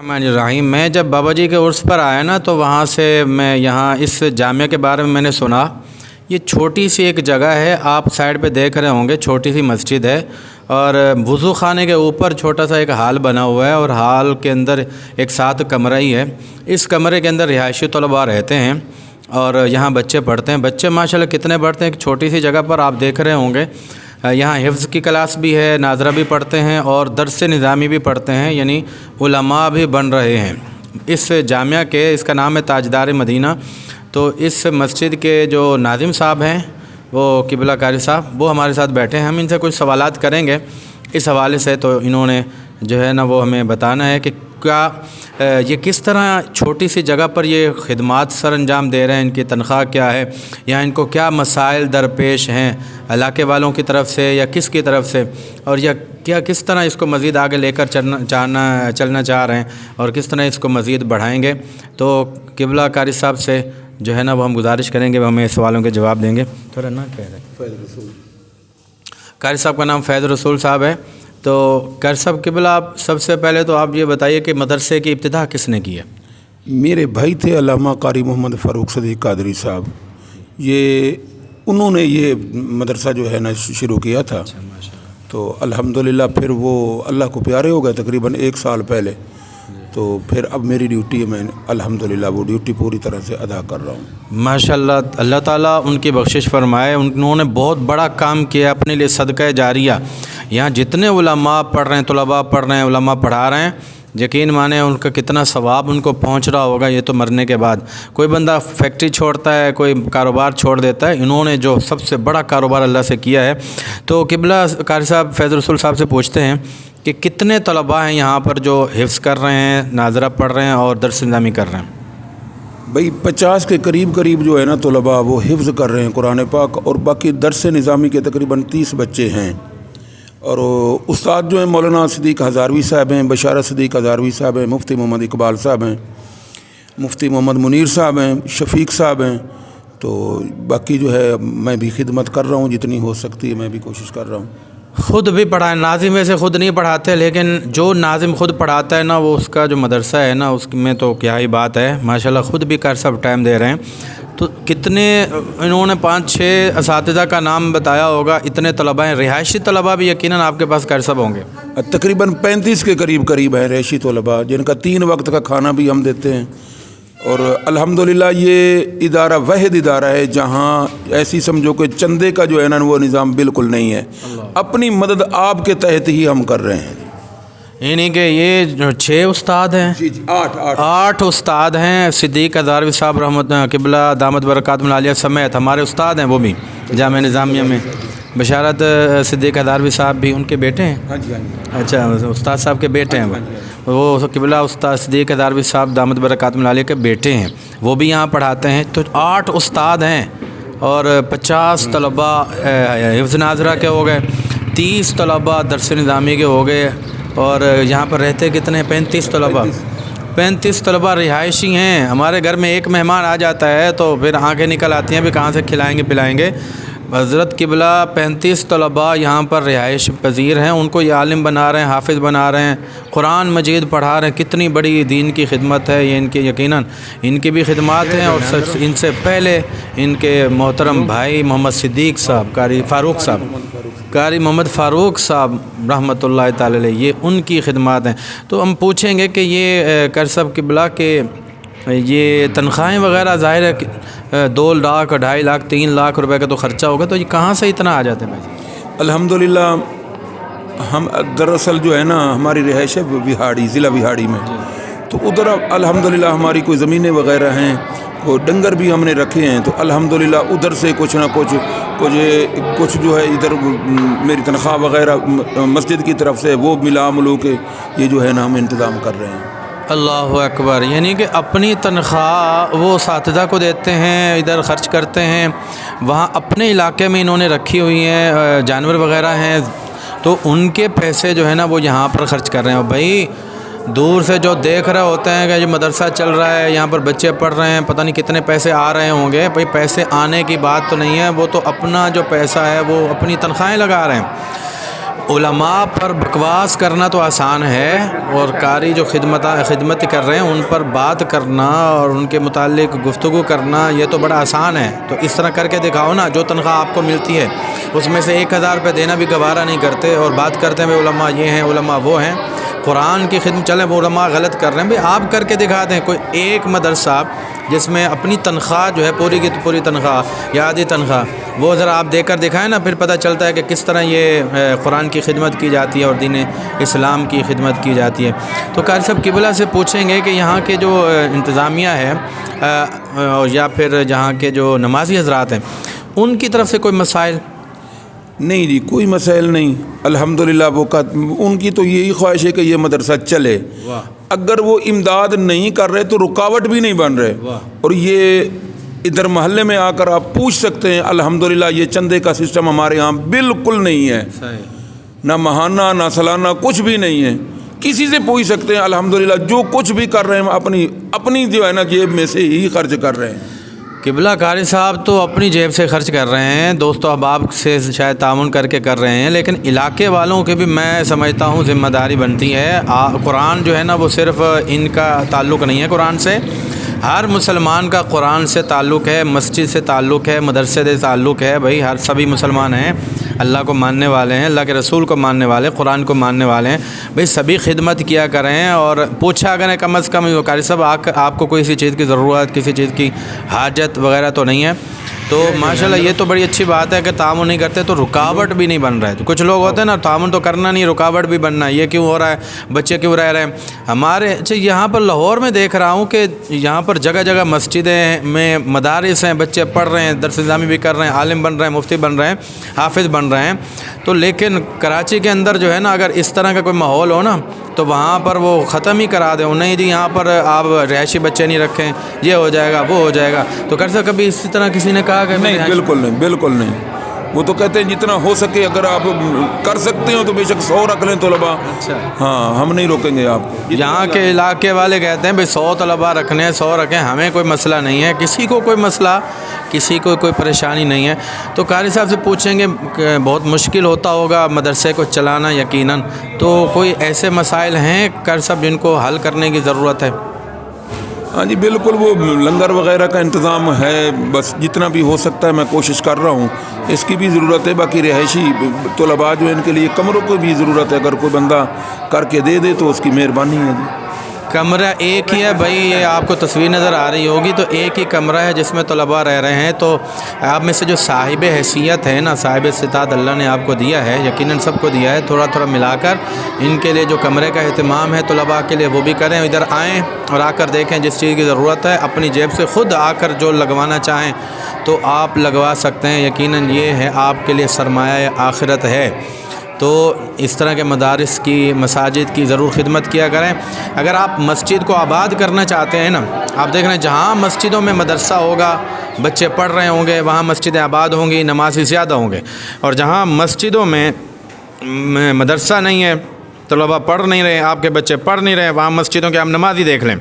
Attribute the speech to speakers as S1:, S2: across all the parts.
S1: الرحیم میں جب بابا جی کے عرس پر آیا نا تو وہاں سے میں یہاں اس جامعہ کے بارے میں نے سنا۔ یہ چھوٹی سی ایک جگہ ہے، آپ سائڈ پہ دیکھ رہے ہوں گے، چھوٹی سی مسجد ہے اور وضو خانے کے اوپر چھوٹا سا ایک ہال بنا ہوا ہے اور ہال کے اندر ایک 7 کمرہ ہی ہے۔ اس کمرے کے اندر رہائشی طلباء رہتے ہیں اور یہاں بچے پڑھتے ہیں۔ بچے ماشاءاللہ کتنے پڑھتے ہیں، ایک چھوٹی سی جگہ پر آپ دیکھ رہے ہوں گے۔ یہاں حفظ کی کلاس بھی ہے، ناظرہ بھی پڑھتے ہیں اور درس نظامی بھی پڑھتے ہیں، یعنی علماء بھی بن رہے ہیں۔ اس جامعہ کے، اس کا نام ہے تاجدار مدینہ۔ تو اس مسجد کے جو ناظم صاحب ہیں وہ قبلہ قاری صاحب، وہ ہمارے ساتھ بیٹھے ہیں۔ ہم ان سے کچھ سوالات کریں گے اس حوالے سے۔ تو انہوں نے جو ہے نا وہ ہمیں بتانا ہے کہ کیا یہ کس طرح چھوٹی سی جگہ پر یہ خدمات سر انجام دے رہے ہیں، ان کی تنخواہ کیا ہے، یا ان کو کیا مسائل درپیش ہیں علاقے والوں کی طرف سے یا کس کی طرف سے، اور یا کیا کس طرح اس کو مزید آگے لے کر چلنا چاہ رہے ہیں اور کس طرح اس کو مزید بڑھائیں گے۔ تو قبلہ قاری صاحب سے جو ہے نا وہ ہم گزارش کریں گے، وہ ہمیں سوالوں کے جواب دیں گے۔ تھوڑا نہ کہہ رہے فیض رسول، قاری صاحب کا نام فیض رسول صاحب ہے۔ تو قاری صاحب قبلہ، آپ سب سے پہلے تو آپ یہ بتائیے کہ مدرسے کی ابتدا کس نے کی ہے؟
S2: میرے بھائی تھے علامہ قاری محمد فاروق صدیق قادری صاحب، انہوں نے یہ مدرسہ جو ہے نا شروع کیا تھا۔ تو الحمدللہ پھر وہ اللہ کو پیارے ہو گئے تقریباً 1 سال پہلے۔ تو پھر اب میری ڈیوٹی ہے، میں الحمدللہ وہ ڈیوٹی پوری طرح سے ادا کر رہا ہوں۔
S1: ماشاءاللہ، اللہ تعالیٰ ان کی بخشش فرمائے۔ انہوں نے بہت بڑا کام کیا اپنے لیے، صدقہ جاریہ۔ یہاں جتنے علماء پڑھ رہے ہیں، طلباء پڑھ رہے ہیں، علماء پڑھا رہے ہیں، یقین مانیں ان کا کتنا ثواب ان کو پہنچ رہا ہوگا۔ یہ تو مرنے کے بعد کوئی بندہ فیکٹری چھوڑتا ہے، کوئی کاروبار چھوڑ دیتا ہے، انہوں نے جو سب سے بڑا کاروبار اللہ سے کیا ہے۔ تو قبلہ قاری صاحب فیض رسول صاحب سے پوچھتے ہیں کہ کتنے طلباء ہیں یہاں پر جو حفظ کر رہے ہیں، ناظرہ پڑھ رہے ہیں اور درس نظامی کر رہے ہیں؟
S2: بھئی 50 کے قریب جو ہے نا طلباء وہ حفظ کر رہے ہیں قرآن پاک، اور باقی درس نظامی کے تقریباً 30 بچے ہیں۔ اور استاد جو ہیں مولانا صدیق ہزاروی صاحب ہیں، بشارت صدیق ہزاروی صاحب ہیں، مفتی محمد اقبال صاحب ہیں، مفتی محمد منیر صاحب ہیں، شفیق صاحب ہیں۔ تو باقی جو ہے میں بھی خدمت کر رہا ہوں، جتنی ہو سکتی ہے میں بھی کوشش کر رہا ہوں۔
S1: خود بھی پڑھائیں، ناظم ویسے خود نہیں پڑھاتے، لیکن جو ناظم خود پڑھاتا ہے نا، وہ اس کا جو مدرسہ ہے نا، اس میں تو کیا ہی بات ہے۔ ماشاءاللہ خود بھی قاری صاحب ٹائم دے رہے ہیں۔ تو کتنے، انہوں نے 5-6 اساتذہ کا نام بتایا ہوگا، اتنے طلباء ہیں، رہائشی طلباء بھی یقیناً آپ کے پاس قاری صاحب ہوں گے؟
S2: تقریباً 35 کے قریب ہیں رہائشی طلباء، جن کا 3 وقت کا کھانا بھی ہم دیتے ہیں۔ اور الحمدللہ یہ ادارہ واحد ادارہ ہے جہاں ایسی سمجھو کہ چندے کا جو ہے نا وہ نظام بالکل نہیں ہے، اپنی مدد آپ کے تحت ہی ہم کر رہے ہیں۔
S1: یعنی کہ یہ 6 استاد ہیں؟
S2: جی
S1: 8 استاد ہیں۔ صدیق ہزاروی صاحب رحمت قبلہ دامت برکاتہم العالیہ سمیت ہمارے استاد ہیں، وہ بھی جامعہ نظامیہ میں۔ بشارت صدیق ہزاروی صاحب بھی ان کے بیٹے ہیں؟
S2: ہاں جی۔
S1: اچھا، استاد صاحب کے بیٹے ہیں وہ قبلہ استاد صدیق ہزاروی صاحب دامت برکاتہم العالیہ کے بیٹے ہیں، وہ بھی یہاں پڑھاتے ہیں۔ تو 8 استاد ہیں اور 50 طلباء حفظ ناظرہ کے ہو گئے، 30 طلباء درس نظامی کے ہو گئے، اور یہاں پر رہتے کتنے ہیں؟ 35 طلباء۔ 35 طلباء رہائشی ہیں۔ ہمارے گھر میں ایک مہمان آ جاتا ہے تو پھر آنکھیں نکل آتی ہیں بھی کہاں سے کھلائیں گے پلائیں گے۔ حضرت قبلہ 35 طلباء یہاں پر رہائش پذیر ہیں، ان کو یہ عالم بنا رہے ہیں، حافظ بنا رہے ہیں، قرآن مجید پڑھا رہے ہیں۔ کتنی بڑی دین کی خدمت ہے یہ ان کی، یقیناً ان کی بھی خدمات ہیں۔ اور ان سے پہلے ان کے محترم بھائی محمد صدیق صاحب، قاری محمد فاروق صاحب رحمۃ اللہ تعالی علیہ، یہ ان کی خدمات ہیں۔ تو ہم پوچھیں گے کہ یہ قاری صاحب قبلہ کے یہ تنخواہیں وغیرہ ظاہر ہے 2 لاکھ 2.5 لاکھ 3 لاکھ روپے کا تو خرچہ ہوگا، تو یہ کہاں سے اتنا آ جاتے ہیں پیسے؟
S2: الحمدللہ ہم دراصل جو ہے نا ہماری رہائش ہے وہاڑی، ضلع وہاڑی میں۔ تو ادھر الحمدللہ ہماری کوئی زمینیں وغیرہ ہیں، کوئی ڈنگر بھی ہم نے رکھے ہیں۔ تو الحمدللہ ادھر سے کچھ نہ کچھ جو ہے ادھر میری تنخواہ وغیرہ مسجد کی طرف سے وہ ملا ملو کے یہ جو ہے نا ہم انتظام کر رہے ہیں۔
S1: اللہ اکبر، یعنی کہ اپنی تنخواہ وہ اساتذہ کو دیتے ہیں، ادھر خرچ کرتے ہیں، وہاں اپنے علاقے میں انہوں نے رکھی ہوئی ہیں، جانور وغیرہ ہیں، تو ان کے پیسے جو ہے نا وہ یہاں پر خرچ کر رہے ہیں۔ بھائی دور سے جو دیکھ رہے ہوتے ہیں کہ یہ مدرسہ چل رہا ہے، یہاں پر بچے پڑھ رہے ہیں، پتہ نہیں کتنے پیسے آ رہے ہوں گے۔ بھائی پیسے آنے کی بات تو نہیں ہے، وہ تو اپنا جو پیسہ ہے وہ اپنی تنخواہیں لگا رہے ہیں۔ علماء پر بکواس کرنا تو آسان ہے، اور قاری جو خدمت کر رہے ہیں ان پر بات کرنا اور ان کے متعلق گفتگو کرنا یہ تو بڑا آسان ہے۔ تو اس طرح کر کے دکھاؤ نا، جو تنخواہ آپ کو ملتی ہے اس میں سے 1000 روپے دینا بھی گوارا نہیں کرتے، اور بات کرتے ہیں بھائی علماء یہ ہیں، علماء وہ ہیں، قرآن کی خدمت۔ چلیں وہ علماء غلط کر رہے ہیں، بھائی آپ کر کے دکھا دیں کوئی ایک مدرسہ جس میں اپنی تنخواہ جو ہے پوری کی پوری تنخواہ یا آدھی تنخواہ وہ ذرا آپ دے کر دکھائیں نا، پھر پتہ چلتا ہے کہ کس طرح یہ قرآن کی خدمت کی جاتی ہے اور دین اسلام کی خدمت کی جاتی ہے۔ تو قاری صاحب قبلہ سے پوچھیں گے کہ یہاں کے جو انتظامیہ ہے یا پھر جہاں کے جو نمازی حضرات ہیں ان کی طرف سے کوئی مسائل؟
S2: نہیں جی، کوئی مسائل نہیں الحمدللہ۔ وہ ان کی تو یہی خواہش ہے کہ یہ مدرسہ چلے۔ اگر وہ امداد نہیں کر رہے تو رکاوٹ بھی نہیں بن رہے، اور یہ ادھر محلے میں آ کر آپ پوچھ سکتے ہیں الحمدللہ یہ چندے کا سسٹم ہمارے ہاں بالکل نہیں ہے، نہ ماہانہ نہ سالانہ کچھ بھی نہیں ہے۔ کسی سے پوچھ سکتے ہیں الحمدللہ، جو کچھ بھی کر رہے ہیں اپنی جو ہے نا جیب میں سے ہی خرچ کر رہے ہیں۔
S1: قبلہ قاری صاحب تو اپنی جیب سے خرچ کر رہے ہیں، دوست و احباب سے شاید تعاون کر کے کر رہے ہیں، لیکن علاقے والوں کے بھی میں سمجھتا ہوں ذمہ داری بنتی ہے۔ قرآن جو ہے نا وہ صرف ان کا تعلق نہیں ہے قرآن سے، ہر مسلمان کا قرآن سے تعلق ہے، مسجد سے تعلق ہے، مدرسے سے تعلق ہے۔ بھائی سبھی مسلمان ہیں، اللہ کو ماننے والے ہیں، اللہ کے رسول کو ماننے والے، قرآن کو ماننے والے ہیں۔ بھائی سبھی خدمت کیا کریں اور پوچھا کریں کم از کم قاری صاحب آپ کو کوئی سی چیز کی ضرورت، کسی چیز کی حاجت وغیرہ تو نہیں ہے؟ تو ماشاءاللہ یہ تو بڑی اچھی بات ہے کہ تعاون نہیں کرتے تو رکاوٹ بھی نہیں بن رہا ہے۔ تو کچھ لوگ ہوتے ہیں نا تعاون تو کرنا نہیں، رکاوٹ بھی بننا ہے، یہ کیوں ہو رہا ہے، بچے کیوں رہ رہے ہیں ہمارے۔ اچھا یہاں پر لاہور میں دیکھ رہا ہوں کہ یہاں پر جگہ جگہ مسجدیں میں مدارس ہیں، بچے پڑھ رہے ہیں، درس نظامی بھی کر رہے ہیں، عالم بن رہے ہیں، مفتی بن رہے ہیں، حافظ بن رہے ہیں۔ تو لیکن کراچی کے اندر جو ہے نا اگر اس طرح کا کوئی ماحول ہو نا تو وہاں پر وہ ختم ہی کرا دیں، نہیں جی یہاں پر آپ رہائشی بچے نہیں رکھیں، یہ ہو جائے گا وہ ہو جائے گا۔ تو کر سکتے کبھی اسی طرح کسی نے کہا کہ
S2: نہیں بالکل نہیں، بالکل نہیں۔ وہ تو کہتے ہیں جتنا ہو سکے اگر آپ کر سکتے ہو تو بے شک 100 رکھ لیں طلباء۔
S1: اچھا
S2: ہاں ہم نہیں روکیں گے آپ کو۔
S1: یہاں کے علاقے والے کہتے ہیں بھائی 100 طلباء رکھنے 100 رکھیں، ہمیں کوئی مسئلہ نہیں ہے، کسی کو کوئی مسئلہ، کسی کو کوئی پریشانی نہیں ہے۔ تو قاری صاحب سے پوچھیں گے کہ بہت مشکل ہوتا ہوگا مدرسے کو چلانا یقیناً، تو کوئی ایسے مسائل ہیں قاری صاحب جن کو حل کرنے کی ضرورت ہے؟
S2: ہاں جی بالکل، وہ لنگر وغیرہ کا انتظام ہے، بس جتنا بھی ہو سکتا ہے میں کوشش کر رہا ہوں، اس کی بھی ضرورت ہے۔ باقی رہائشی طلباء جو ان کے لیے کمروں کی بھی ضرورت ہے، اگر کوئی بندہ کر کے دے دے تو اس کی مہربانی ہے جی۔
S1: کمرہ ایک ہی ہے بھائی، یہ آپ کو تصویر نظر آ رہی ہوگی، تو ایک ہی کمرہ ہے جس میں طلباء رہ رہے ہیں۔ تو آپ میں سے جو صاحب حیثیت ہے نا، صاحب استطاعت اللہ نے آپ کو دیا ہے، یقیناً سب کو دیا ہے، تھوڑا تھوڑا ملا کر ان کے لیے جو کمرے کا اہتمام ہے طلباء کے لیے وہ بھی کریں، ادھر آئیں اور آ کر دیکھیں جس چیز کی ضرورت ہے، اپنی جیب سے خود آ کر جو لگوانا چاہیں تو آپ لگوا سکتے ہیں، یقیناً یہ ہے آپ کے لیے سرمایہ آخرت ہے۔ تو اس طرح کے مدارس کی، مساجد کی ضرور خدمت کیا کریں۔ اگر آپ مسجد کو آباد کرنا چاہتے ہیں نا، آپ دیکھ رہے ہیں جہاں مسجدوں میں مدرسہ ہوگا، بچے پڑھ رہے ہوں گے، وہاں مسجدیں آباد ہوں گی، نمازی زیادہ ہوں گے، اور جہاں مسجدوں میں مدرسہ نہیں ہے، طلباء پڑھ نہیں رہے، آپ کے بچے پڑھ نہیں رہے، وہاں مسجدوں کے آپ نمازی دیکھ لیں۔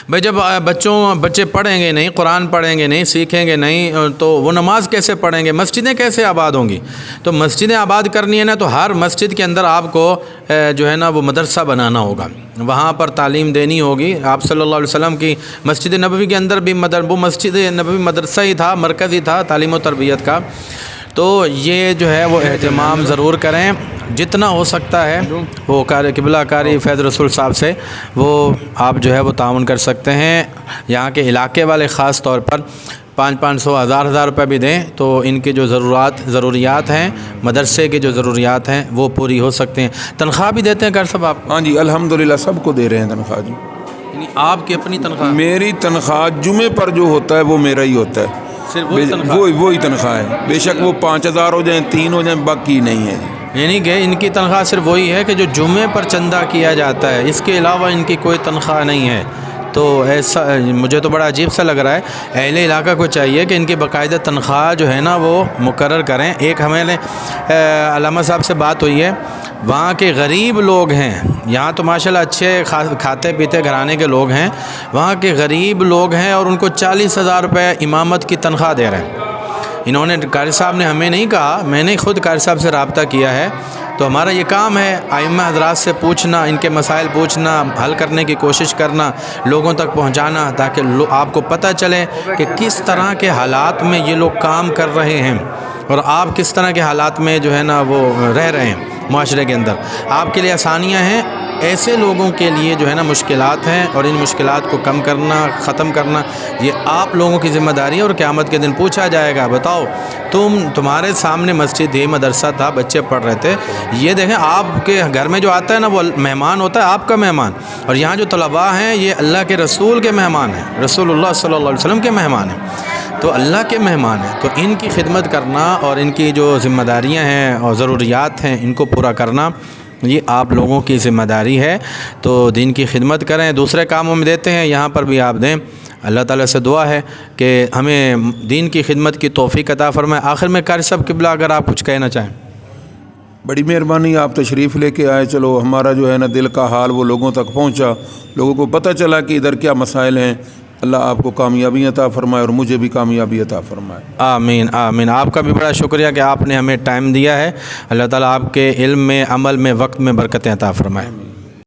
S1: بھائی جب بچے پڑھیں گے نہیں، قرآن پڑھیں گے نہیں، سیکھیں گے نہیں، تو وہ نماز کیسے پڑھیں گے، مسجدیں کیسے آباد ہوں گی؟ تو مسجدیں آباد کرنی ہے نا تو ہر مسجد کے اندر آپ کو جو ہے نا وہ مدرسہ بنانا ہوگا، وہاں پر تعلیم دینی ہوگی۔ آپ صلی اللہ علیہ وسلم کی مسجد نبوی کے اندر بھی وہ مسجد نبوی مدرسہ ہی تھا، مرکز ہی تھا تعلیم و تربیت کا۔ تو یہ جو ہے وہ اہتمام ضرور کریں، جتنا ہو سکتا ہے وہ قبلہ قاری فیض رسول صاحب سے وہ آپ جو ہے وہ تعاون کر سکتے ہیں۔ یہاں کے علاقے والے خاص طور پر 500 1000 روپے بھی دیں تو ان کی جو ضروریات ہیں، مدرسے کی جو ضروریات ہیں وہ پوری ہو سکتے ہیں۔ تنخواہ بھی دیتے ہیں قاری صاحب آپ؟
S2: ہاں جی الحمدللہ سب کو دے رہے ہیں تنخواہ جی۔
S1: یعنی آپ کی اپنی تنخواہ؟
S2: میری تنخواہ جمعے پر جو ہوتا ہے وہ میرا ہی ہوتا ہے، وہی تنخواہ ہے، بے شک وہ 5000 ہو جائیں 3 ہو جائیں باقی نہیں ہے جی۔
S1: یعنی کہ ان کی تنخواہ صرف وہی ہے کہ جو جمعے پر چندہ کیا جاتا ہے، اس کے علاوہ ان کی کوئی تنخواہ نہیں ہے۔ تو ایسا مجھے تو بڑا عجیب سا لگ رہا ہے، اہل علاقہ کو چاہیے کہ ان کی باقاعدہ تنخواہ جو ہے نا وہ مقرر کریں۔ ایک ہمیں علامہ صاحب سے بات ہوئی ہے، وہاں کے غریب لوگ ہیں، یہاں تو ماشاءاللہ اچھے کھاتے پیتے گھرانے کے لوگ ہیں، وہاں کے غریب لوگ ہیں اور ان کو 40,000 روپے امامت کی تنخواہ دے رہے ہیں۔ انہوں نے قاری صاحب نے ہمیں نہیں کہا، میں نے خود قاری صاحب سے رابطہ کیا ہے، تو ہمارا یہ کام ہے ائمہ حضرات سے پوچھنا، ان کے مسائل پوچھنا، حل کرنے کی کوشش کرنا، لوگوں تک پہنچانا، تاکہ آپ کو پتہ چلے کہ کس طرح کے حالات میں یہ لوگ کام کر رہے ہیں اور آپ کس طرح کے حالات میں جو ہے نا وہ رہ رہے ہیں معاشرے کے اندر۔ آپ کے لیے آسانیاں ہیں، ایسے لوگوں کے لیے جو ہے نا مشکلات ہیں، اور ان مشکلات کو کم کرنا، ختم کرنا یہ آپ لوگوں کی ذمہ داری ہے۔ اور قیامت کے دن پوچھا جائے گا، بتاؤ تمہارے سامنے مسجد تھی، مدرسہ تھا، بچے پڑھ رہے تھے، یہ دیکھیں آپ کے گھر میں جو آتا ہے نا وہ مہمان ہوتا ہے، آپ کا مہمان، اور یہاں جو طلباء ہیں یہ اللہ کے رسول کے مہمان ہیں، رسول اللہ صلی اللہ علیہ وسلم کے مہمان ہیں، تو اللہ کے مہمان ہیں، تو ان کی خدمت کرنا اور ان کی جو ذمہ داریاں ہیں اور ضروریات ہیں ان کو پورا کرنا یہ آپ لوگوں کی ذمہ داری ہے۔ تو دین کی خدمت کریں، دوسرے کاموں میں دیتے ہیں، یہاں پر بھی آپ دیں۔ اللہ تعالیٰ سے دعا ہے کہ ہمیں دین کی خدمت کی توفیق عطا فرمائے۔ آخر میں قاری صاحب قبلہ اگر آپ کچھ کہنا چاہیں۔
S2: بڑی مہربانی، آپ تشریف لے کے آئے، چلو ہمارا جو ہے نا دل کا حال وہ لوگوں تک پہنچا، لوگوں کو پتہ چلا کہ ادھر کیا مسائل ہیں۔ اللہ آپ کو کامیابی عطا فرمائے اور مجھے بھی کامیابی عطا فرمائے۔
S1: آمین آمین۔ آپ کا بھی بڑا شکریہ کہ آپ نے ہمیں ٹائم دیا ہے۔ اللہ تعالیٰ آپ کے علم میں، عمل میں، وقت میں برکتیں عطا فرمائے۔